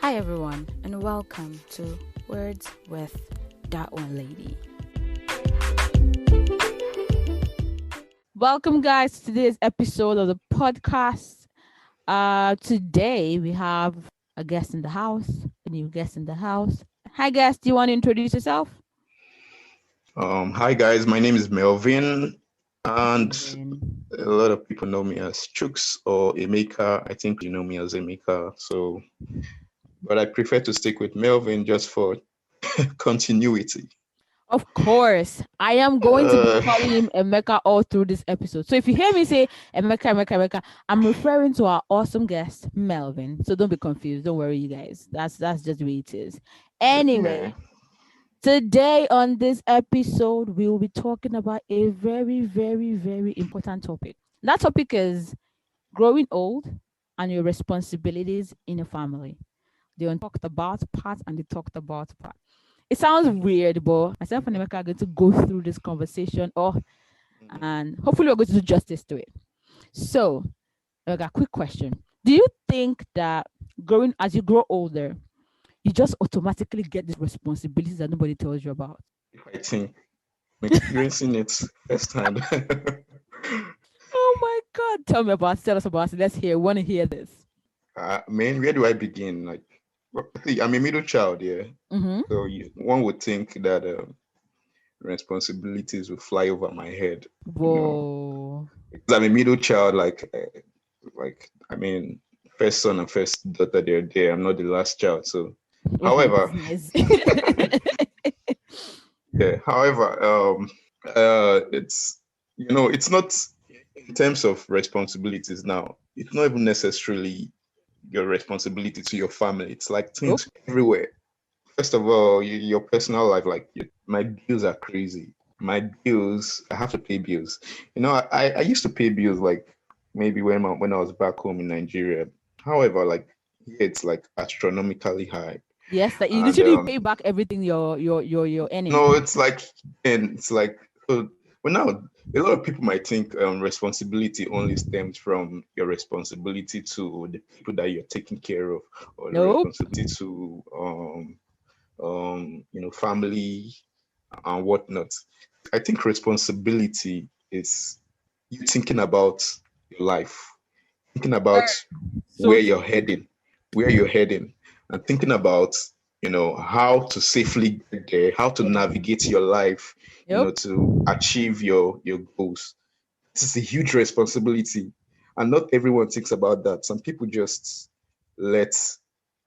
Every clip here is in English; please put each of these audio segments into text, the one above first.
Hi everyone, and welcome to Words with DatOneLady. Welcome, guys, to today's episode of the podcast. Today we have a guest in the house, a new guest in the house. Hi, guest. Do you want to introduce yourself? Hi guys, my name is Melvin, and Melvin. a lot of people know me as Chooks or Emeka. I think you know me as Emeka. So, but I prefer to stick with Melvin just for continuity. Of course, I am going to be Uh, calling him Emeka all through this episode. So if you hear me say Emeka, I'm referring to our awesome guest, Melvin. So don't be confused. Don't worry, you guys. That's just the way it is. yeah. Anyway, today on this episode, we will be talking about a very, very, very important topic. That topic is growing old and your responsibilities in a family. They talked about part and they talked about part. It sounds weird, but myself and Emeka are going to go through this conversation, and hopefully we're going to do justice to it. So, I got a quick question. Do you think that growing as you grow older, you just automatically get these responsibilities that nobody tells you about? I think I'm experiencing it firsthand. Oh my God. Tell us about it. Let's hear. Want to hear this. Man, where do I begin? See, I'm a middle child, yeah. Mm-hmm. So one would think that responsibilities will fly over my head, Whoa. because I'm a middle child. I mean, first son and first daughter, they're there. I'm not the last child. So, What's my however, business? yeah. However, it's it's not in terms of responsibilities now. It's not even necessarily your responsibility to your family. It's like Nope. things everywhere. First of all, your personal life, my bills are crazy. My bills, I have to pay bills. I used to pay bills like maybe when I was back home in Nigeria. However, like here it's like astronomically high. Yes, that you And literally pay back everything you're no, earning. it's like and it's like so well now a lot of people might think responsibility only stems from your responsibility to the people that you're taking care of, or the Nope. responsibility to family and whatnot. I think responsibility is you thinking about your life, thinking about So where true. you're heading, where you're heading, and thinking about how to safely get there, how to navigate your life, Yep. to achieve your goals. This is a huge responsibility, and not everyone thinks about that. Some people just let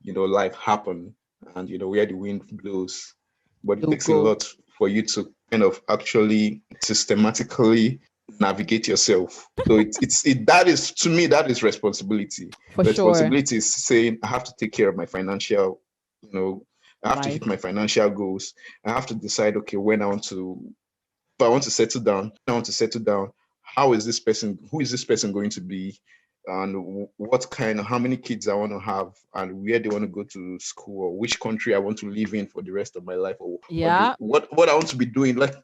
life happen, and where the wind blows. But it You'll takes a go lot for you to kind of actually systematically navigate yourself. So that is, to me, that is responsibility. for sure. Responsibility is saying I have to take care of my financial, you know, I have to hit my Life. financial goals. I have to decide, okay, when I want to, if I want to settle down, I want to settle down. Who is this person going to be? And what kind of, how many kids I want to have, and where they want to go to school, or which country I want to live in for the rest of my life, Yeah. what I want to be doing. Like,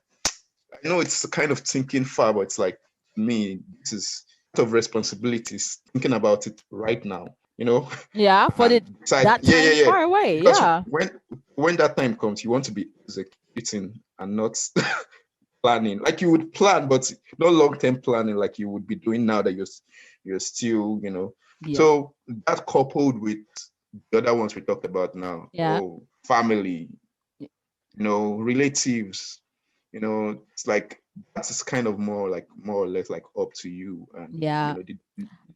I know it's kind of thinking far, but it's like me, this is of responsibilities, thinking about it right now, Yeah. For and the decide, that time yeah. far away. Because Yeah. when that time comes, you want to be executing and not planning. Like you would plan, but not long-term planning like you would be doing now that you're still, Yep. So that coupled with the other ones we talked about now, Yeah. family, y- relatives, it's like that's kind of more or less like up to you, and Yeah. the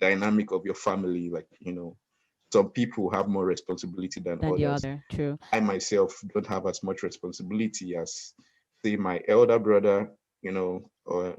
dynamic of your family, like some people have more responsibility than Than the others. other. True. I myself don't have as much responsibility as, say, my elder brother, or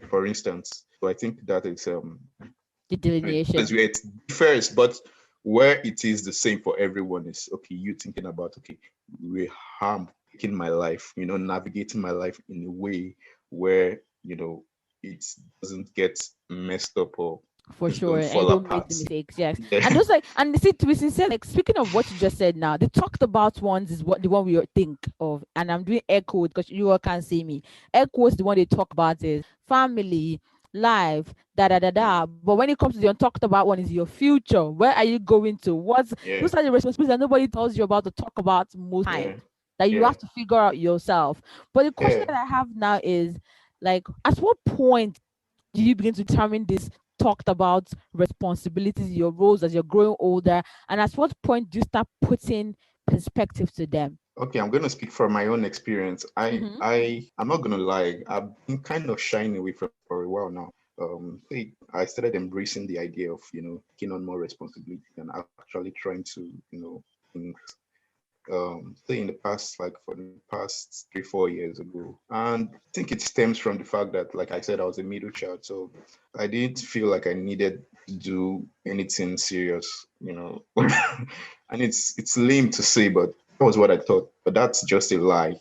for instance. So I think that The is delineation. where it differs, but where it is the same for everyone is, okay, you thinking about, okay, we harm taking my life, navigating my life in a way where it doesn't get messed up or For just sure. don't And fall don't make apart. the mistakes. Yes. Yeah. And just like, and see, to be sincere, like speaking of what you just said now, the talked about ones is what the one we think of. And I'm doing air quotes because you all can't see me. Air quotes, the one they talk about is family, life, da da da Yeah. da. But when it comes to the untalked about one, is your future. Where are you going to? What's Yeah. those are the responsibilities that nobody tells you about to talk about most Yeah. time, that you Yeah. have to figure out yourself. But the question Yeah. that I have now is, like, at what point do you begin to determine this talked about responsibilities, your roles as you're growing older, and at what point do you start putting perspective to them? Okay, I'm gonna speak from my own experience. Mm-hmm. I'm not gonna lie. I've been kind of shying away from it for a while now. I started embracing the idea of taking on more responsibility and actually trying to things say in the past, like for the past 3 4 years ago. And I think it stems from the fact that, like I said, I was a middle child, so I didn't feel like I needed to do anything serious, and it's lame to say, but that was what I thought, but that's just a lie.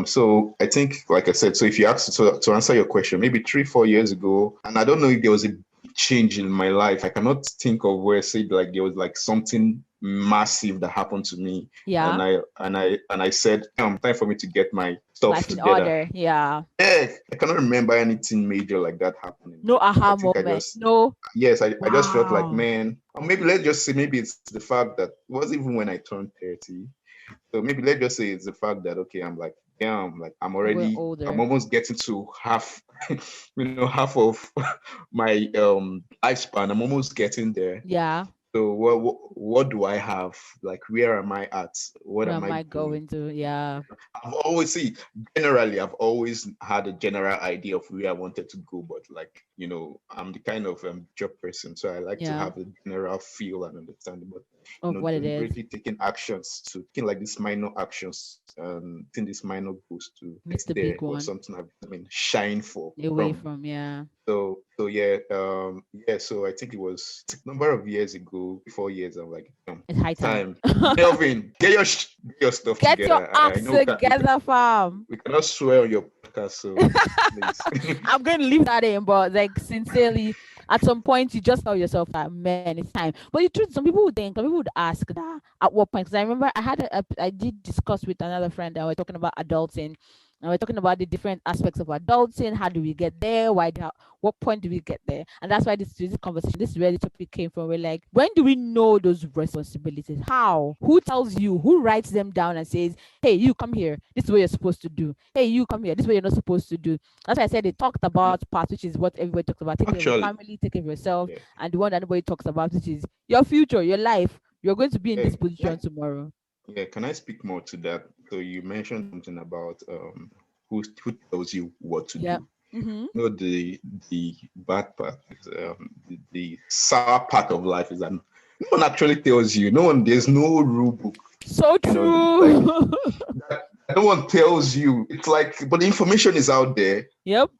So I think, like I said, so if you ask to answer your question, maybe 3 4 years ago, and I don't know if there was a big change in my life. I cannot think of where I said like there was like something massive that happened to me, Yeah. and I said, time for me to get my stuff Life in together. order. Yeah. Yeah, I cannot remember anything major like that happening. No I aha think I moment. just No. yes, I just felt like, Wow. man, or maybe let's just say maybe it's the fact that it wasn't even when I turned 30. So maybe let's just say it's the fact that okay, I'm like, damn, like I'm going I'm older. almost getting to half, half of my lifespan. I'm almost getting there. Yeah. So what do I have? Like, where am I at? What Where am am I I doing? going to? Yeah. I've always had a general idea of where I wanted to go, but like, I'm the kind of job person, so I like to Yeah. have a general feel and understanding, but Of what it is. deliberately taking like these minor actions, taking these minor goals to get Meet the there big was one. something I've been shying for Away from. from, yeah. So yeah, so I think it was a number of years ago, 4 years. I'm like, It's high it's time. time, Melvin, get your stuff Get your together. I acts know together, fam. we cannot swear on your podcast, so please. I'm going to leave that in, but like sincerely, at some point you just tell yourself that man, it's time. But the truth, some people would ask that at what point. Because I remember I did discuss with another friend and we're talking about adulting, and we're talking about the different aspects of adulting. How do we get there? What point do we get there? And that's why this conversation, this is where the topic came from. We're like, when do we know those responsibilities? How? Who tells you? Who writes them down and says, hey, you come here, this is what you're supposed to do. Hey, you come here, this is what you're not supposed to do. That's why I said they talked about part, which is what everybody talks about: take care of your Actually, family, take care of yourself, yeah, and the one that nobody talks about, which is your future, your life. You're going to be in yeah, this position tomorrow. yeah. Can I speak more to that? So you mentioned something about who tells you what to Yeah. do. Mm-hmm. The bad part is the sour part of life is that no one actually tells you. No one. There's no rule book. So Like true. no one tells you. It's like, but the information is out there. Yep.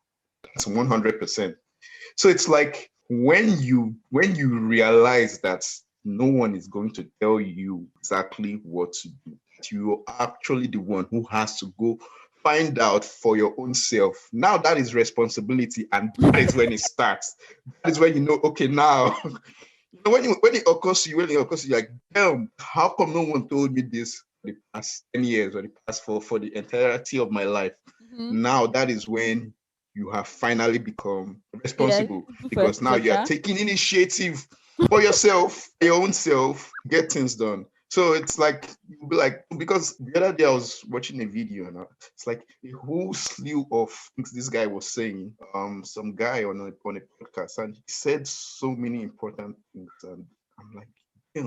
It's 100%. So it's like when you realize that no one is going to tell you exactly what to do, that you are actually the one who has to go find out for your own self. Now that is responsibility, and that is when it starts. That is when you know, okay, now when it occurs to you, like, damn, how come no one told me this for the past 10 years or the past for the entirety of my life? Mm-hmm. Now that is when you have finally become Yeah. responsible, For because now yourself, you are yeah. taking initiative for yourself, your own self, get things done. So it's like you'll be like, because the other day I was watching a video and it's like a whole slew of things this guy was saying. Some guy on a podcast, and he said so many important things, and I'm like, they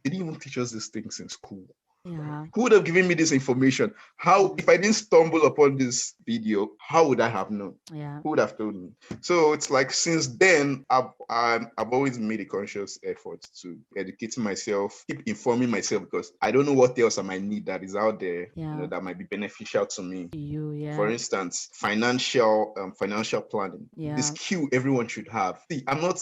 didn't even teach us these things in school. Yeah. Who would have given me this information? How, if I didn't stumble upon this video, how would I have known? Yeah. Who would have told me? So it's like since then, I've always made a conscious effort to educate myself, keep informing myself, because I don't know what else I might need that is out there, Yeah. that might be beneficial to me. You, For yeah. instance, financial planning. This Yeah. skill everyone should have. See, I don't know,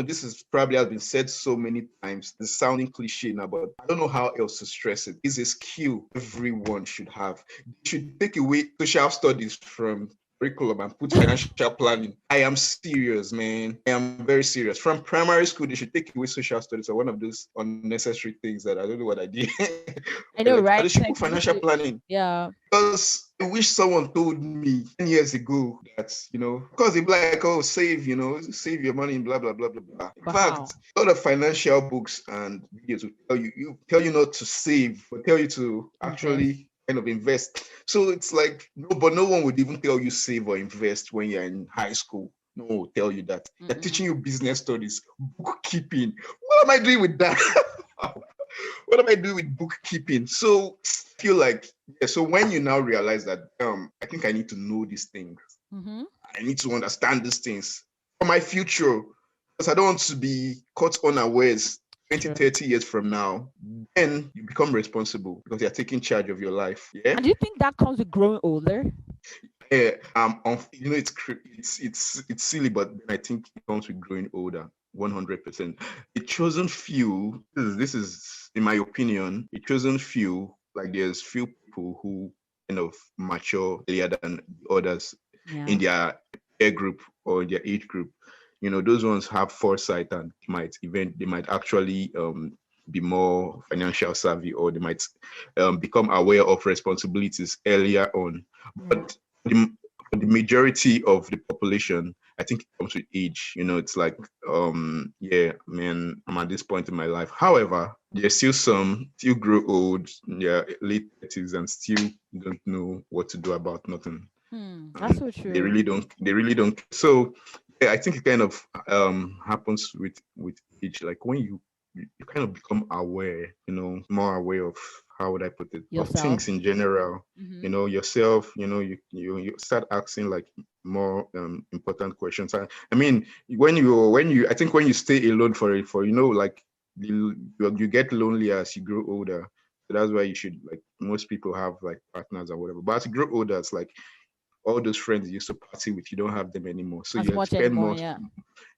this is probably has been said so many times. It's sounding cliche now, but I don't know how else to stress it. It's a skill everyone should have. They should take away social studies from curriculum and put financial planning. I am serious, man. I am very serious. From primary school, they should take away social studies or one of those unnecessary things that I don't know what I did. I know, Like, right? they should Like put you financial should, planning. yeah. Because I wish someone told me 10 years ago that, because they'd be like, oh, save, save your money and blah, blah, blah, blah, blah. In But how? fact, a lot of financial books and videos will tell you not to save, but tell you to Invest. actually kind of invest. So it's like, no, but no one would even tell you save or invest when you're in high school. No one will tell you that. They're teaching you business studies, bookkeeping. What am I doing with that? What am I doing with bookkeeping? So I feel like, yeah, so when you now realize that, I think I need to know these things. Mm-hmm. I need to understand these things for my future, because I don't want to be caught unawares 20, Sure. 30 years from now. Then you become responsible because you're taking charge of your life. Yeah. And do you think that comes with growing older? Yeah. It's silly, but I think it comes with growing older. 100%. A chosen few. This is, in my opinion, a chosen few. Like there's few people who kind of mature earlier than others Yeah. in their peer group or their age group. Those ones have foresight and they might actually be more financial savvy, or they might become aware of responsibilities earlier on. But the, the majority of the population, I think it comes with age. It's like, yeah, man, I'm at this point in my life. However, there's still some still grow old in their late 30s and still don't know what to do about nothing. That's And so they true. really don't. So yeah, I think it kind of happens with age. Like when you kind of become aware, more aware of, how would I put it, of Yourself. things in general, Mm-hmm. yourself, you start asking like more important questions. I mean, I think when you stay alone for like you get lonely as you grow older. So that's why you should, like, most people have like partners or whatever. But as you grow older, it's like all those friends you used to party with, you don't have them anymore. So As you much spend anymore, more, yeah.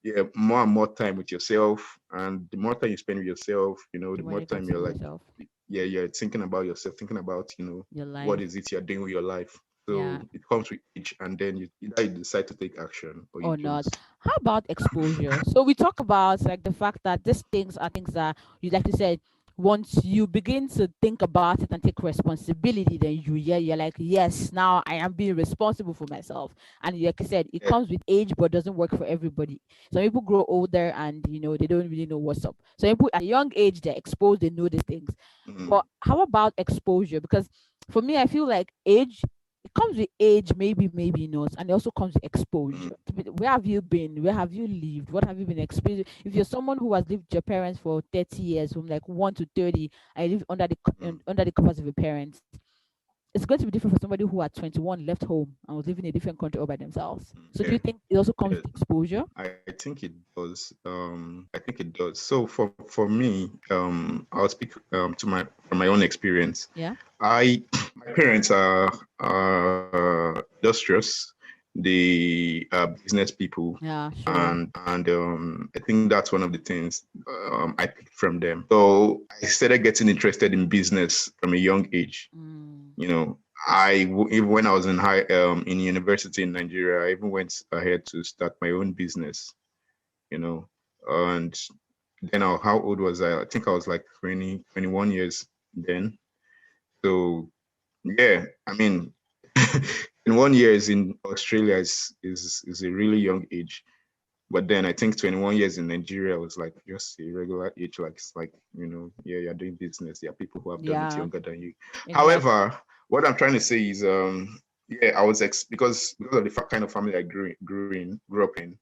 yeah, more and more time with yourself. And the more time you spend with yourself, The the more more you get time to you're know like, yourself, yeah, you're thinking about yourself, thinking about, your what life. is it you're doing with your life. Yeah. So it comes with age, and then you either you decide to take action or you Or don't. not. How about exposure? So we talk about like the fact that these things are things that you, like you said, once you begin to think about it and take responsibility, then you're like, yes, now I am being responsible for myself. And like you said, it Yeah. comes with age, but doesn't work for everybody. Some people grow older and they don't really know what's up. Some people at a young age they're exposed, they know these things. Mm, But how about exposure? Because for me, I feel like age, it comes with age, maybe not, and it also comes with mm, exposure. Where have you been? Where have you lived? What have you been experiencing? If you're someone who has lived with your parents for 30 years, from like 1 to 30, and you live mm, under the covers of your parents, it's going to be different for somebody who at 21 left home and was living in a different country all by themselves. So do yeah. you think it also comes Yeah. with exposure? I think it does. I think it does. So for me, I'll speak to my from my own experience. Yeah. I My parents are industrious. They are business people, Yeah, sure. and I think that's one of the things I picked from them. So I started getting interested in business from a young age. Mm, You know, even when I was in university in Nigeria, I even went ahead to start my own business. You know, and then how old was I? I think I was like 20, 21 years then. So yeah, I mean, in 1 year is in Australia is a really young age. But then I think 21 years in Nigeria was like just a regular age. Like it's like, yeah, you're doing business. There are people who have done it yeah, younger than you. exactly. However, what I'm trying to say is, yeah, I was because of the kind of family I grew up in.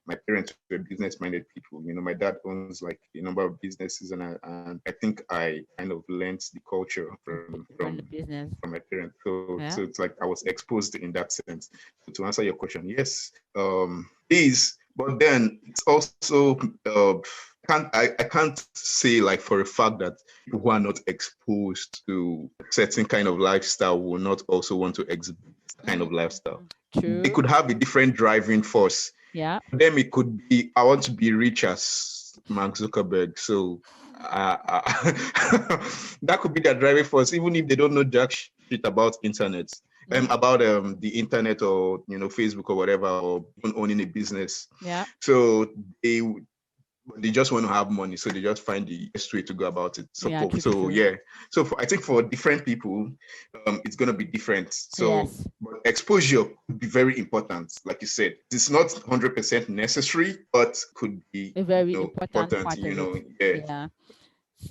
My parents were business-minded people. My dad owns like a number of businesses, and I think I kind of learned the culture From the business. from my parents. So Yeah. it's like I was exposed in that sense. So to answer your question, yes, is, but then it's also I can't say like for a fact that people who are not exposed to certain kind of lifestyle will not also want to exhibit that kind of lifestyle. They True. could have a different driving force. Yeah. For them, it could be, I want to be rich as Mark Zuckerberg. So that could be their driving force, even if they don't know jack shit about internet. Mm-hmm. about the internet, or Facebook or whatever, or even owning a business. Yeah. So they just want to have money, so they just find the best way to go about it. Yeah. True. True. So True. yeah, so I think for different people, it's gonna be different. So, Yes. but exposure could be very important, like you said. It's not 100% necessary, but could be A very important important. part of it. Yeah. Yeah.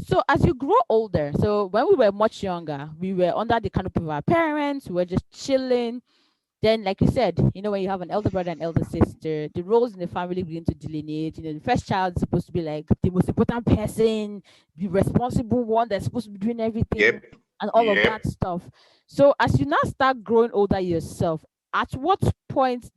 So as you grow older, so when we were much younger, we were under the canopy of our parents. We were just chilling. Then, like you said, when you have an elder brother and elder sister, the roles in the family begin to delineate. The first child is supposed to be like the most important person, the responsible one that's supposed to be doing everything, Yep. and all of Yep. that stuff. So, as you now start growing older yourself, at what point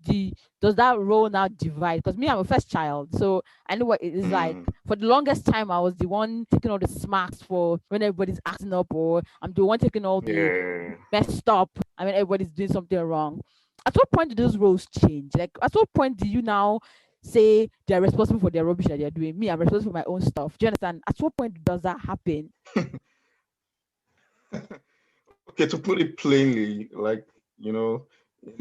does that role now divide? Because me, I'm a first child, so I know what it is like. Mm, For the longest time, I was the one taking all the smacks for when everybody's acting up, or I'm the one taking all the yeah. messed up. I mean, everybody's doing something wrong. At what point do those roles change? Like, at what point do you now say they're responsible for their rubbish that they're doing? Me, I'm responsible for my own stuff. Do you understand? At what point does that happen? Okay, to put it plainly, like, in a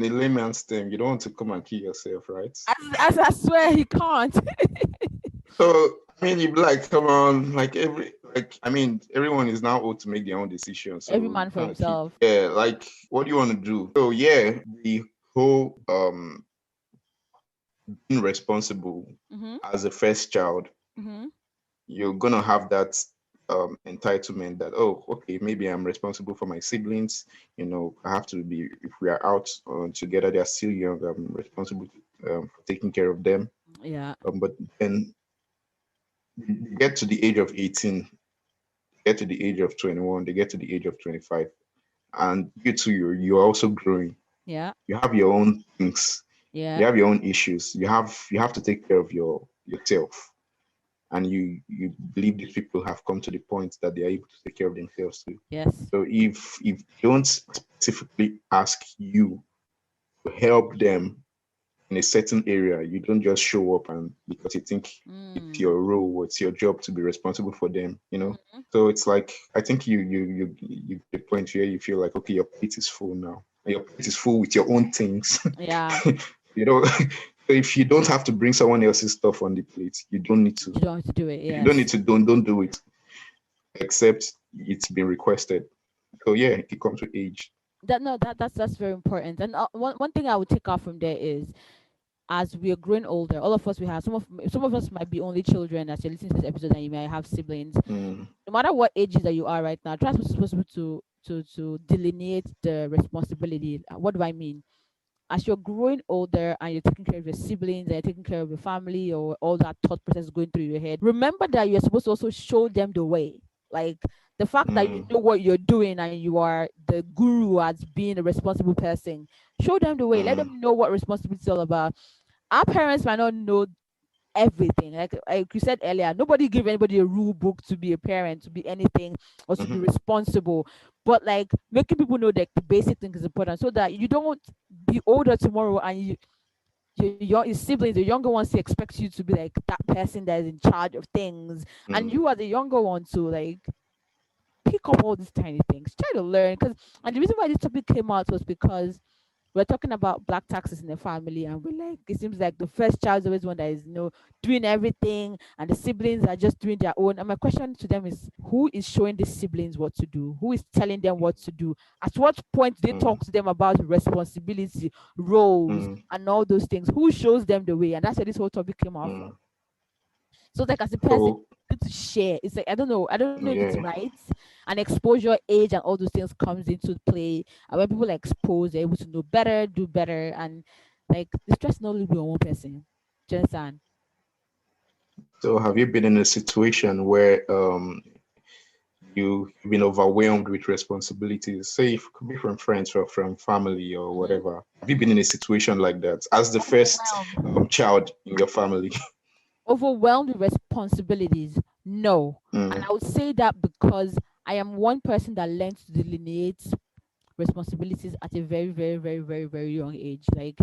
layman's term, you don't want to come and kill yourself, right? As I swear he can't. So, I mean, you'd be like, come on, like everyone is now old to make their own decisions. So Every you man for kind of keep, himself. yeah, like, what do you want to do? So yeah, the whole being responsible Mm-hmm. as a first child, Mm-hmm. you're gonna have that entitlement that, oh, okay, maybe I'm responsible for my siblings. I have to be, if we are out together, they're still young. I'm responsible for taking care of them. Yeah. But then you get to the age of 18, get to the age of 21, they get to the age of 25, and you too, you're also growing. Yeah. You have your own things. Yeah. You have your own issues. You have to take care of yourself, and you believe these people have come to the point that they are able to take care of themselves too. Yes. So if they don't specifically ask you to help them in a certain area, you don't just show up, and because you think it's Mm. your role, it's your job to be responsible for them. Mm-hmm. So it's like, I think you get the point where you feel like, okay, your plate is full now. Your plate is full with your own things. Yeah. you know, so if you don't have to bring someone else's stuff on the plate, you don't need to. You don't have to do it. If you don't Yes. need to, don't do it, except it's been requested. So yeah, it comes with age. That no, that's very important. And one thing I would take off from there is, as we are growing older, all of us, we have some of us might be only children as you're listening to this episode, and you may have siblings. Mm, No matter what ages that you are right now, try to be responsible to delineate the responsibility. What do I mean? As you're growing older and you're taking care of your siblings and you're taking care of your family, or all that thought process going through your head, remember that you're supposed to also show them the way. Like, the fact that you mm, know what you're doing and you are the guru as being a responsible person, show them the way. Let mm, them know what responsibility is all about. Our parents might not know everything. Like you said earlier, nobody give anybody a rule book to be a parent, to be anything, or to be mhm, responsible. But like, making people know that the basic thing is important, so that you don't be older tomorrow and your siblings, the younger ones, expect you to be like that person that is in charge of things, and mm, you are the younger one to like pick up all these tiny things, try to learn. Because, and the reason why this topic came out was because we're talking about black taxes in the family, and we're like, it seems like the first child is always one that is doing everything, and the siblings are just doing their own. And my question to them is, who is showing these siblings what to do? Who is telling them what to do? At what point do they talk mm, to them about responsibility, roles, mm, and all those things? Who shows them the way? And that's where this whole topic came out from. mm. So like, as a person, So good to share. It's like, I don't know if it's yeah. right. And exposure, age, and all those things comes into play. And when people are exposed, they're able to know better, do better, and like, the stress not only be on one person. Do you understand? So have you been in a situation where you've been overwhelmed with responsibilities? Say if it could be from friends or from family or Mhm. whatever. Have you been in a situation like that as the first Overwhelmed. child in your family? Overwhelmed with responsibilities. No. And Mm, I would say that because I am one person that learns to delineate responsibilities at a very, very, very, very, very young age. Like,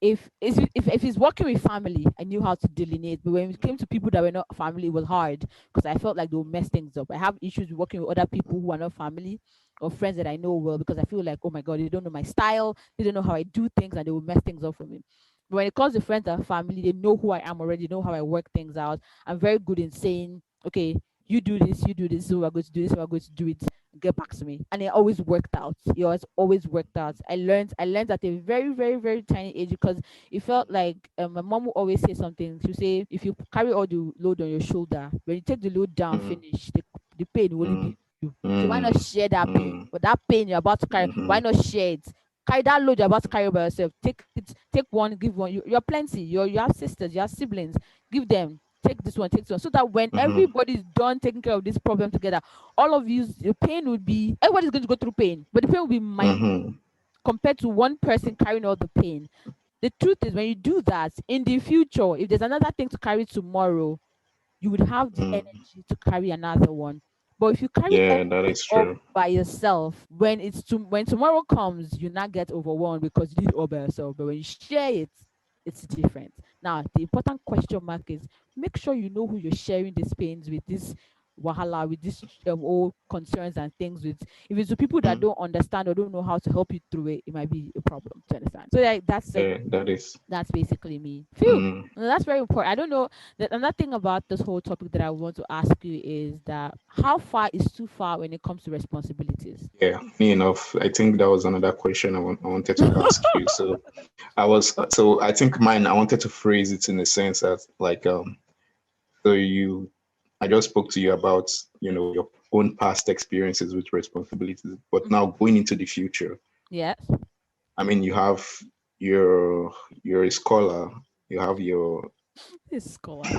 if he's working with family, I knew how to delineate. But when it came to people that were not family, it was hard because I felt like they would mess things up. I have issues with working with other people who are not family or friends that I know well, because I feel like, oh my god, they don't know my style, they don't know how I do things, and they will mess things up for me. But when it comes to friends and family, they know who I am already, know how I work things out. I'm very good in saying, okay, you do this, so we're going to do this, we're going to do it, get back to me. And it always worked out. It always worked out. I learned at a very, very, very tiny age, because it felt like, my mom would always say something. She'd say, if you carry all the load on your shoulder, when you take the load down, mm, finish, the pain will only mm, be you. So why not mm, share that pain? mm, But that pain you're about to carry, why mhm, not share it? Carry that load you're about to carry by yourself. Take it, take one, give one. You're plenty. You have sisters, you have siblings. Give them. Take this one, take this one. So that when mhm, everybody's done taking care of this problem together, all of you, the pain would be, everybody's going to go through pain, but the pain will be minute mhm, compared to one person carrying all the pain. The truth is, when you do that in the future, if there's another thing to carry tomorrow, you would have the mm. energy to carry another one. But if you carry Yeah, that everything is all true. by yourself, when tomorrow comes, you not get overwhelmed because you did it all by yourself. But when you share it, it's different. Now, the important question mark is, make sure you know who you're sharing these pains with, this wahala, with these all concerns and things with. If it's to people that Mm. don't understand or don't know how to help you through it, it might be a problem to understand. So like, Yeah, that is. that's basically me. Phew. Mm. No, that's very important. I don't know. Another thing about this whole topic that I want to ask you is that how far is too far when it comes to responsibilities? Yeah, funny enough, I think that was another question I wanted to ask you. So I think mine, I wanted to phrase it in a sense that like, so I just spoke to you about, your own past experiences with responsibilities, but Mhm. now going into the future, Yes. I mean, you're a scholar, you have your, This scholar.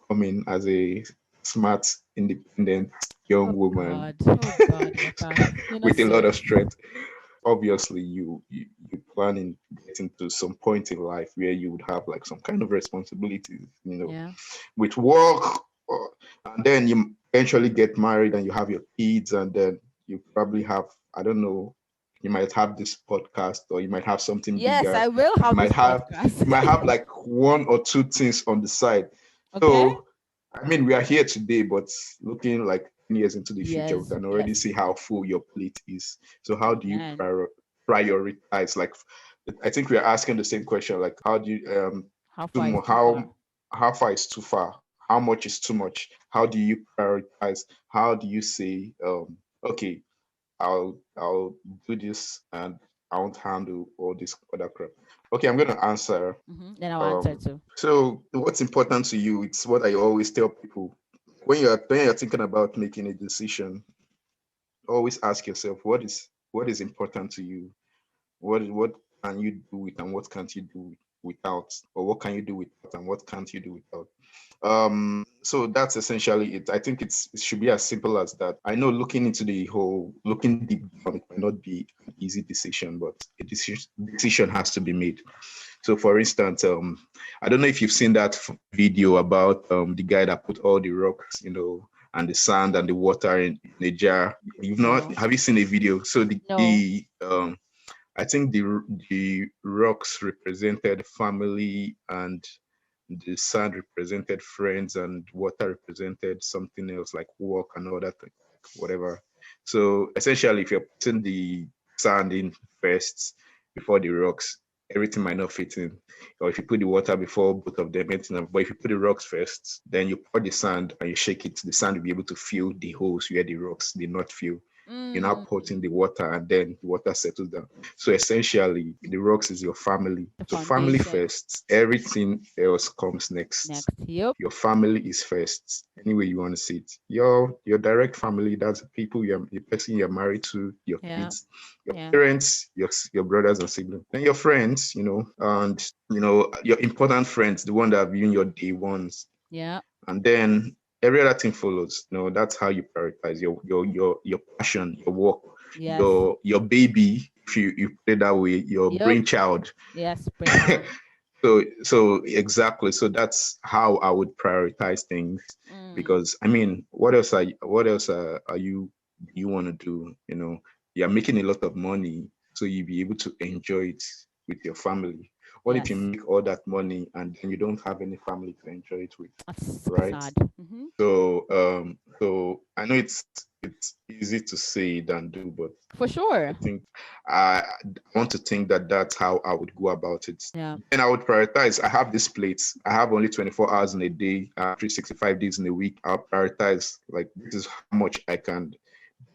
coming as a smart, independent young Oh woman God. Oh God, Walker. You're not with a lot of serious. strength. Obviously, you plan in getting to some point in life where you would have like some kind of responsibilities, Yeah. with work, or- and then you eventually get married and you have your kids, and then you probably have, I don't know, you might have this podcast, or you might have something Yes, bigger. I will You have might this have podcast. you might have like one or two things on the side. Okay. So, I mean, we are here today, but looking like 10 years into the future, we Yes. can already Yes. see how full your plate is. So, how do you And prioritize? Like, I think we are asking the same question. Like, how do you how too far is too far? how far is too far? How much is too much? How do you prioritize? How do you say, okay, I'll do this and I won't handle all this other crap. Okay, I'm gonna answer. Then I'll answer too. So what's important to you? It's what I always tell people. When you're thinking about making a decision, always ask yourself what is important to you. What can you do it and what can't you do without, or what can you do without and what can't you do without. So that's essentially it. I think it should be as simple as that. I know looking deep down, it might not be an easy decision, but a decision has to be made. So for instance, I don't know if you've seen that video about the guy that put all the rocks, and the sand and the water in a jar. You've not No. Have you seen a video? So No. I think the rocks represented family, and the sand represented friends, and water represented something else like work and all that, whatever. So essentially, if you're putting the sand in first before the rocks, everything might not fit in. Or if you put the water before both of them, but if you put the rocks first, then you pour the sand and you shake it, the sand will be able to fill the holes where the rocks did not fill. You now Mm, put in the water and then the water settles down. So essentially, the rocks is your family. the So family foundation. first, everything else comes next. Next. Yep. Your family is first. Any way you want to see it. Your direct family, that's the person you're married to, your Yeah. kids, your Yeah. parents, your brothers and siblings. Then your friends, and your important friends, the one that have been your day ones, Yeah. and then every other thing follows. That's how you prioritize your passion, your work, Yes. your baby, if you put it that way, your Yep. brainchild. Yes. Brainchild. So exactly. So that's how I would prioritize things. Mm. Because I mean, what else are you want to do? You're making a lot of money, so you'll be able to enjoy it with your family? What if you Yes. make all that money and then you don't have any family to enjoy it with, That's super right? sad. Mm-hmm. So I know it's easy to say than do, but For I sure. think I want to think that that's how I would go about it. Yeah. And I would prioritize. I have this plates. I have only 24 hours in a day, 365 days in a week. I'll prioritize, like, this is how much I can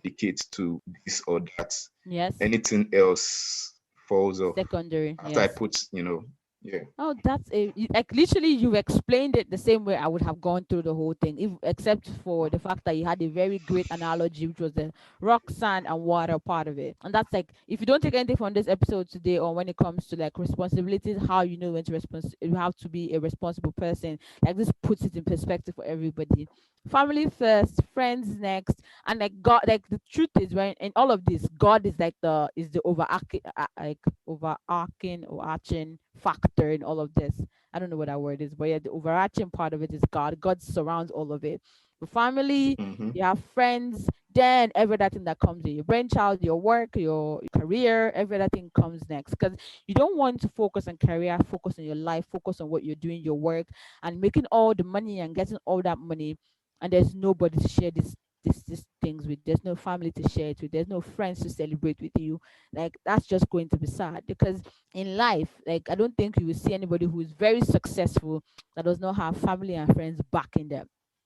dedicate to this or that. Yes. Anything else falls off Secondary. after I Yes. put, yeah. Oh, like literally you explained it the same way I would have gone through the whole thing, if except for the fact that you had a very great analogy, which was the rock, sand, and water part of it. And that's like, if you don't take anything from this episode today, or when it comes to like responsibilities, how you know when to you have to be a responsible person. Like, this puts it in perspective for everybody. Family first, friends next, and like God. Like, the truth is, when in all of this, God is like the overarching, or arching factor in all of this. I don't know what that word is, but yeah, the overarching part of it is God. God surrounds all of it. Your family, Mm-hmm. you have friends, then every other thing that comes in, your brainchild, your work, your career, every other thing comes next. Because you don't want to focus on career, focus on your life, focus on what you're doing, your work, and making all the money and getting all that money, and there's nobody to share these things with. There's no family to share it with. There's no friends to celebrate with you. Like, that's just going to be sad. Because in life, like, I don't think you will see anybody who is very successful that does not have family and friends backing them.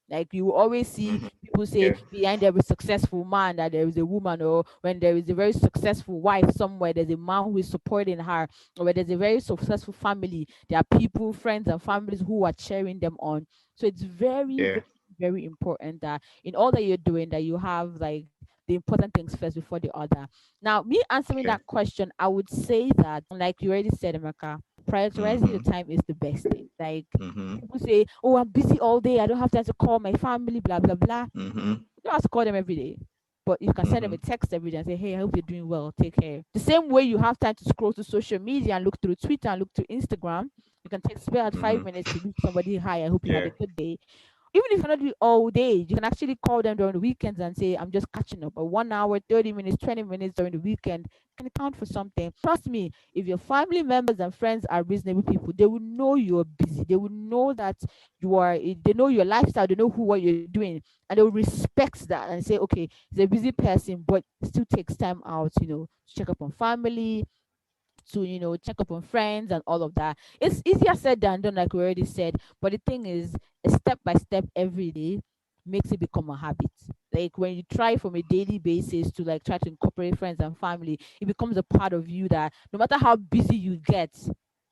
Like, you will always see Mm-hmm. people say Yeah. behind every successful man that there is a woman, or when there is a very successful wife somewhere, there's a man who is supporting her, or when there's a very successful family, there are people, friends, and families who are cheering them on. So it's very, Yeah. very, very important that in all that you're doing, that you have like the important things first before the other. Now, me answering Okay. that question, I would say that, like you already said, Emeka, prioritizing your Mm-hmm. time is the best thing. Like, Mm-hmm. people say, "Oh, I'm busy all day. I don't have time to call my family." Blah blah blah. Mm-hmm. You don't have to call them every day, but you can send them Mm-hmm. a text every day and say, "Hey, I hope you're doing well. Take care." The same way you have time to scroll through social media and look through Twitter and look through Instagram, you can take spare out Mm-hmm. 5 minutes to reach somebody. Hi, I hope you had Yeah. a good day. Even if you cannot do it all day, you can actually call them during the weekends and say, "I'm just catching up." But 1 hour, 30 minutes, 20 minutes during the weekend can count for something. Trust me, if your family members and friends are reasonable people, they will know you're busy. They will know that they know your lifestyle, they know what you're doing, and they will respect that and say, "Okay, he's a busy person, but still takes time out, to check up on family, to check up on friends and all of that." It's easier said than done, like we already said, but the thing is, a step by step every day makes it become a habit. Like, when you try from a daily basis to like try to incorporate friends and family, it becomes a part of you that no matter how busy you get,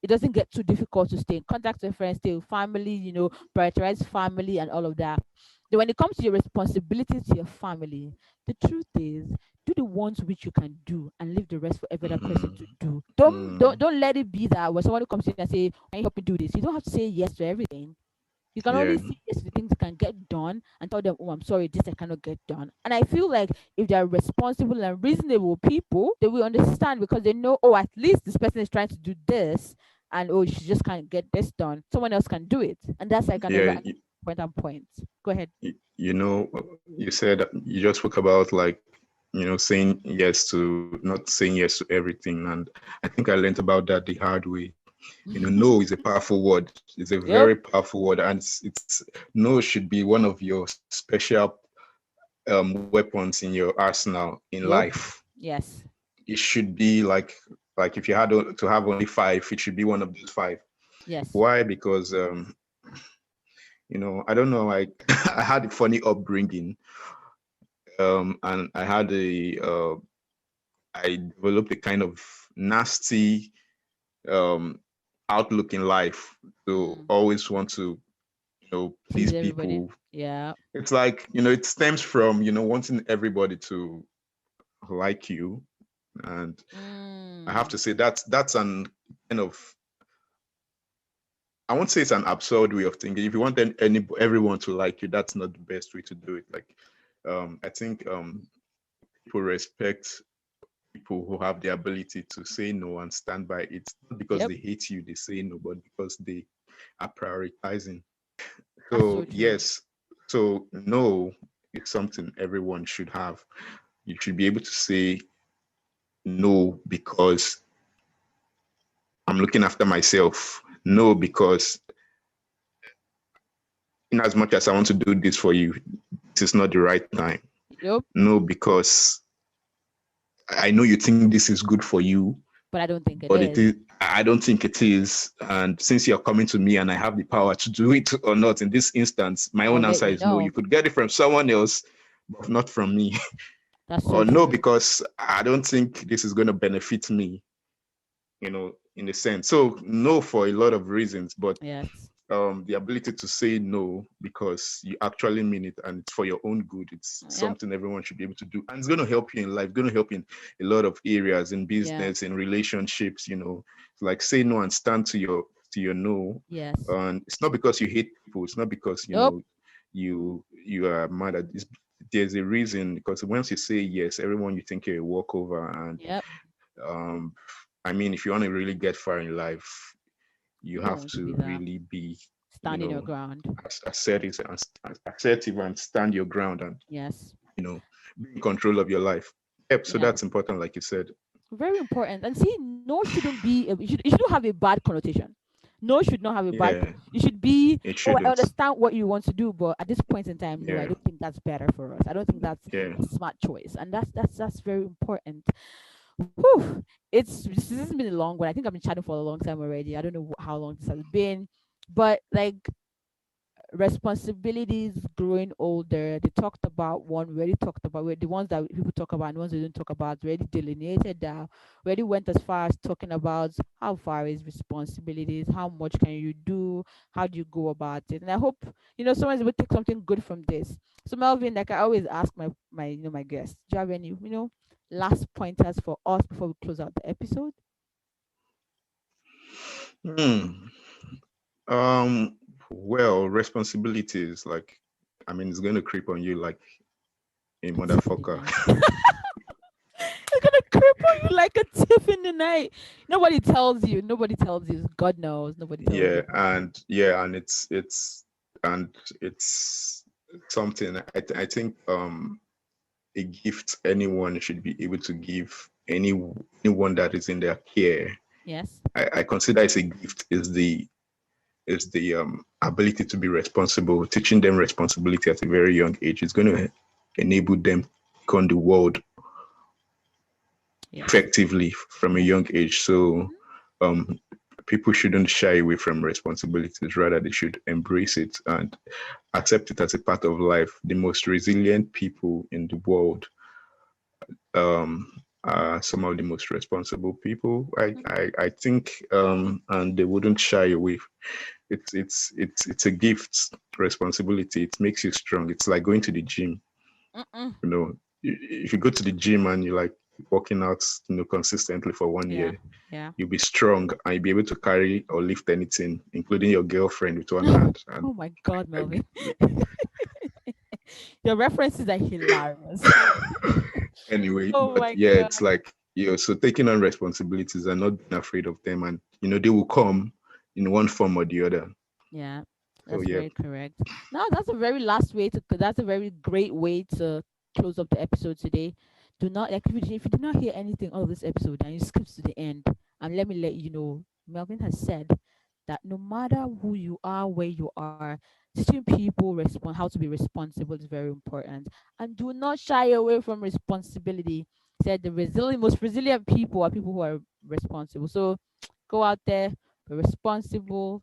it doesn't get too difficult to stay in contact with friends, stay with family, prioritize family and all of that. Then when it comes to your responsibilities to your family, the truth is, do the ones which you can do and leave the rest for every other person Mm-hmm. to do. Don't Mm. don't don't let it be that when someone comes in and say, "Can you help me do this?" You don't have to say yes to everything. You can Yeah. only say yes to the things that can get done and tell them, "Oh, I'm sorry, this I cannot get done." And I feel like if they are responsible and reasonable people, they will understand, because they know, oh, at least this person is trying to do this, and oh, she just can't get this done. Someone else can do it, and that's like Yeah. another important point. Go ahead. You said you just spoke about, like, saying yes to, not saying yes to everything. And I think I learned about that the hard way. No is a powerful word. It's a Yep. very powerful word. And it's no should be one of your special weapons in your arsenal in Yep. life. Yes. It should be like if you had to have only five, it should be one of those five. Yes. Why? Because I don't know, like I had a funny upbringing, and I developed a kind of nasty um outlook in life, to Mm. always want to Please please everybody. people. Yeah. It's like, it stems from wanting everybody to like you. And I have Mm. to say that's an kind of, I won't say it's an absurd way of thinking. If you want everyone to like you, that's not the best way to do it. Like, I think people respect people who have the ability to say no and stand by it, not because Yep. they hate you, they say no, but because they are prioritizing. That's so So true. yes, so no is something everyone should have. You should be able to say no because I'm looking after myself. No, because in as much as I want to do this for you, this is not the right time. Yep. No, because I know you think this is good for you, But I don't think it but it is. is. I don't think it is. And since you're coming to me and I have the power to do it or not in this instance, my I'll own let answer you is no. know. You could get it from someone else, but not from me. That's so Or no, true. because I don't think this is going to benefit me, in a sense. So no, for a lot of reasons, but Yes. the ability to say no because you actually mean it and it's for your own good. It's Yep. something everyone should be able to do. And it's going to help you in life, going to help in a lot of areas, in Yeah. business, in relationships, like say no and stand to your no. Yes. And it's not because you hate people. It's not because, Nope. you are mad at this. There's a reason, because once you say yes, everyone you think you're a walkover. And Yep. um, I mean, if you want to really get far in life, you You don't have want to be to there. really be, you Standing your know, ground. assertive and stand your ground and, Yes. be in control of your life. Yep. So Yes. that's important, like you said. Very important. And see, no shouldn't be. It shouldn't have a bad connotation. No should not have a bad. Yeah, It should be. it Oh, I shouldn't. understand what you want to do, but at this point in time, no, I Yeah, don't think that's better for us. I don't think that's yeah. a smart choice, and that's very important. Whew. This has been a long one. I think I've been chatting for a long time already. I don't know how long this has been, but like responsibilities growing older, they talked about one, we already talked about the ones that people talk about and the ones they don't talk about, we already delineated that. We already went as far as talking about how far is responsibilities, how much can you do, how do you go about it. And I hope someone's able to take something good from this. So Melvin, like I always ask my guests, do you have any last pointers for us before we close out the episode? Hmm. Um. Well, responsibilities, like, I mean, it's going to creep on you like a A thief in the motherfucker. night. It's gonna cripple you like a thief in the night. Nobody tells you. Nobody tells you. God knows. Nobody tells Yeah, you. and it's something I think a gift anyone should be able to give anyone that is in their care. Yes. I consider as a gift is the ability to be responsible. Teaching them responsibility at a very young age is going to enable them to take on the world Yes. effectively from a Yes. young age. So um, people shouldn't shy away from responsibilities. Rather, they should embrace it and accept it as a part of life. The most resilient people in the world are some of the most responsible people. I think, and they wouldn't shy away. It's a gift. Responsibility. It makes you strong. It's like going to the gym. Mm-mm. If you go to the gym and you like working out, consistently for one Yeah. year, Yeah. you'll be strong and you'll be able to carry or lift anything, including your girlfriend, with one hand. And Oh my God, I, Melvin. Your references are hilarious. anyway, Oh but my yeah, God. it's like, so taking on responsibilities and not being afraid of them, and they will come in one form or the other. Yeah, So that's yeah, very correct. Now that's a very last way to. That's a very great way to close up the episode today. Do not like if you did not hear anything of this episode and you skip to the end, and let me let you know, Melvin has said that no matter who you are, where you are, teaching people respond how to be responsible is very important, and do not shy away from responsibility. Said the most resilient people are people who are responsible. So go out there, be responsible,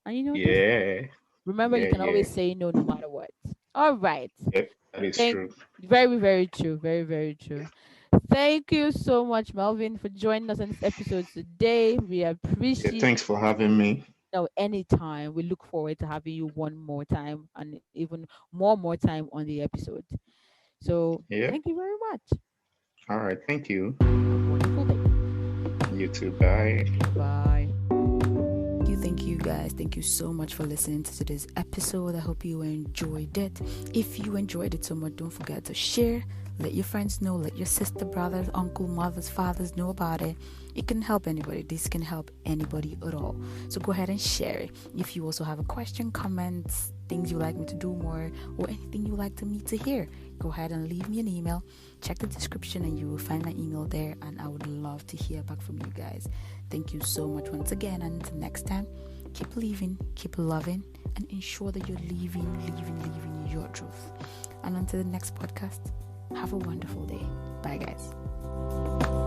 and just yeah, remember you yeah, can yeah, always say no no matter what. All right. yeah. That is Thank true. Very, very true. Very, very true. Thank you so much, Melvin, for joining us on this episode today. We Yeah, appreciate thanks for having me. anytime. We look forward to having you one more time and even more time on the episode. So Yeah. thank you very much. All right. Thank you. Have a wonderful day. You too. Bye. Bye. Thank you guys. Thank you so much for listening to today's episode. I hope you enjoyed it. If you enjoyed it so much, don't forget to share, Let your friends know, let your sister, brothers, uncle, mothers, fathers know about it. It can help anybody. This can help anybody at all. So go ahead and share it. If you also have a question, comments, things you like me to do more, or anything you like me to hear, go ahead and leave me an email. Check the description and you will find my email there, and I would love to hear back from you guys. Thank you so much once again, and until next time, keep living, keep loving, and ensure that you're living your truth. And until the next podcast, have a wonderful day. Bye, guys.